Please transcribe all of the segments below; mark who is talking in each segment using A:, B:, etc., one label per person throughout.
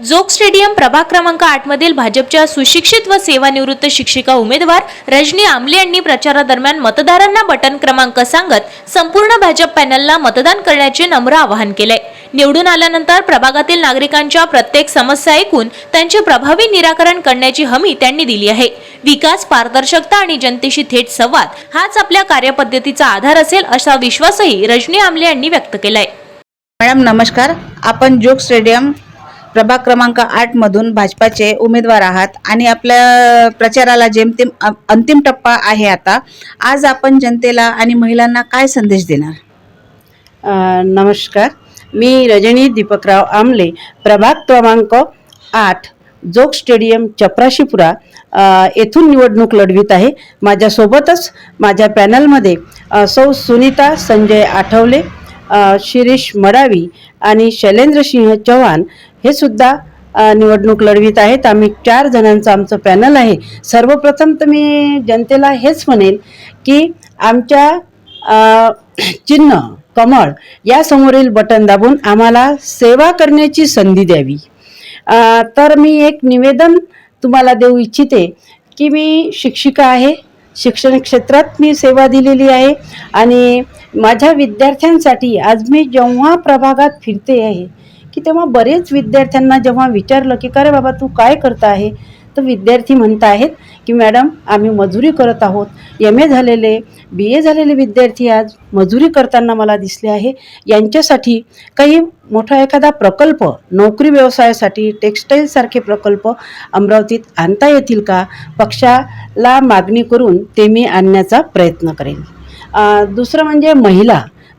A: जोग stadium प्रभाग क्रमांक 8 मधील भाजपच्या सुशिक्षित व सेवानिवृत्त शिक्षिका उमेदवार रजनी आमले यांनी प्रचारादरम्यान मतदारांना बटन क्रमांक सांगत संपूर्ण भाजप पॅनलला मतदान करण्याचे नम्र आवाहन केले। निवडून आल्यानंतर प्रभागातील नागरिकांच्या प्रत्येक समस्या ऐकून त्यांचे प्रभावी निराकरण करण्याची हमी त्यांनी दिली आहे। विकास, पारदर्शकता आणि जनतेशी थेट संवाद हाच आपल्या कार्यपद्धतीचा आधार असेल असा विश्वासही रजनी आमले यांनी व्यक्त केलाय।
B: मॅडम नमस्कार, आपण जोग स्टेडियम प्रभाग क्रमांक 8 मधून भाजपाचे उमेदवार आहात आणि आपल्या प्रचाराला जेमतेम अंतिम टप्पा आहे। आता आज आपण जनतेला आणि महिलांना काय संदेश देणार?
C: नमस्कार, मी रजनी दीपकराव आमले, प्रभाग क्रमांक 8 जोग स्टेडियम चपराशीपुरा येथून निवडणूक लढवित आहे। माझ्यासोबतच माझ्या पॅनलमध्ये सौ सुनीता संजय आठवले, शिरीष मडावी आणि शैलेंद्र सिंह चव्हाण हे सुद्धा निवडणूक लढवित आहेत। आम्ही 4 जणांचं आमचं पॅनल आहे। सर्वप्रथम तर मी जनतेला हेच म्हणेन की आमच्या चिन्ह कमळ या समोरील बटन दाबून आम्हाला सेवा करण्याची संधी द्यावी। तर मी एक निवेदन तुम्हाला देऊ इच्छिते की मी शिक्षिका आहे, शिक्षण क्षेत्रात मी सेवा दिलेली आहे आणि माझ्या विद्यार्थ्यांसाठी आज मी जेव्हा प्रभागात फिरते आहे की तेव्हा बरेच विद्यार्थ्यांना जेव्हा विचारलं की अरे बाबा तू काय करता आहे, तर विद्यार्थी म्हणत आहेत की मॅडम आम्ही मजुरी करत आहोत। MA झालेले, BA झालेले विद्यार्थी आज मजुरी करताना मला दिसले आहे। यांच्यासाठी काही मोठा एखादा प्रकल्प, नोकरी व्यवसायासाठी टेक्स्टाईलसारखे प्रकल्प अमरावतीत आणता येतील का, पक्षाला मागणी करून ते मी आणण्याचा प्रयत्न करेन। दुसरं म्हणजे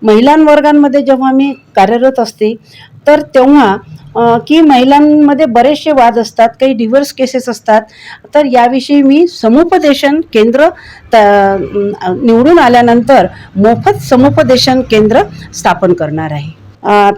C: महिलांवर्गांमध्ये जेव्हा मी कार्यरत असते तर तेव्हा की महिलांमध्ये बरेचसे वाद असतात, काही डिव्होर्स केसेस असतात, तर याविषयी मी समुपदेशन केंद्र निवडून आल्यानंतर मोफत समुपदेशन केंद्र स्थापन करणार आहे।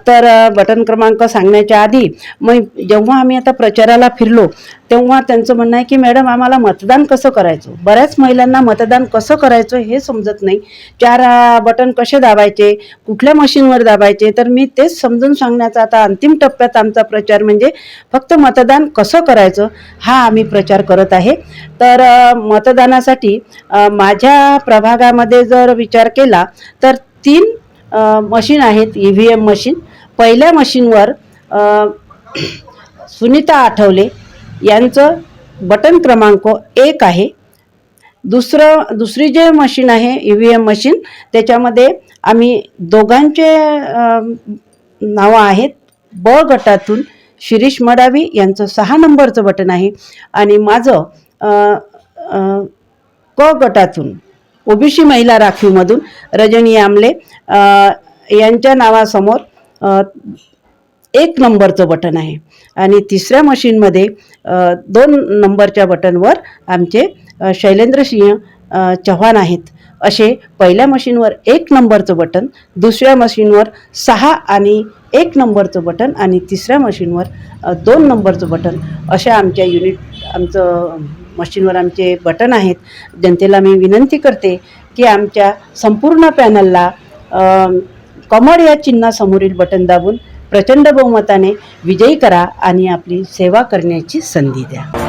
C: तर बटन क्रमांक सांगण्याच्या आधी मग जेव्हा आम्ही आता प्रचाराला फिरलो तेव्हा त्यांचं म्हणणं आहे की मॅडम आम्हाला मतदान कसं करायचं, बऱ्याच महिलांना मतदान कसं करायचं हे समजत नाही, 4 बटन कसे दाबायचे, कुठल्या मशीनवर दाबायचे, तर मी तेच समजून सांगण्याचा आता अंतिम टप्प्यात आमचा प्रचार म्हणजे फक्त मतदान कसं करायचं हा आम्ही प्रचार करत आहे। तर मतदानासाठी माझ्या प्रभागामध्ये जर विचार केला तर 3 मशीन आहेत, EVM मशीन। पहिल्या मशीनवर सुनीता आठवले यांचं बटन क्रमांक 1 आहे। दुसरी जे मशीन आहे EVM मशीन त्याच्यामध्ये आम्ही दोघांचे नावं आहेत। ब गटातून शिरीष मडावी यांचं 6 नंबरचं बटन आहे आणि माझं क गटातून OBC महिला राखीवमधून रजनी आमले यांच्या नावासमोर 1 नंबरचं बटन आहे आणि तिसऱ्या मशीनमध्ये 2 नंबरच्या बटनवर आमचे शैलेंद्र सिंह चव्हाण आहेत। असे पहिल्या मशीनवर 1 नंबरचं बटन, दुसऱ्या मशीनवर 6 आणि 1 नंबरचं बटन आणि तिसऱ्या मशीनवर 2 नंबरचं बटन अशा आमचं मशीनवर आमचे बटन आहेत। जनतेला मी विनंती करते की आमच्या संपूर्ण पॅनलला कमळ या चिन्हासमोरील बटन दाबून प्रचंड बहुमताने विजयी करा आणि आपली सेवा करण्याची संधी द्या।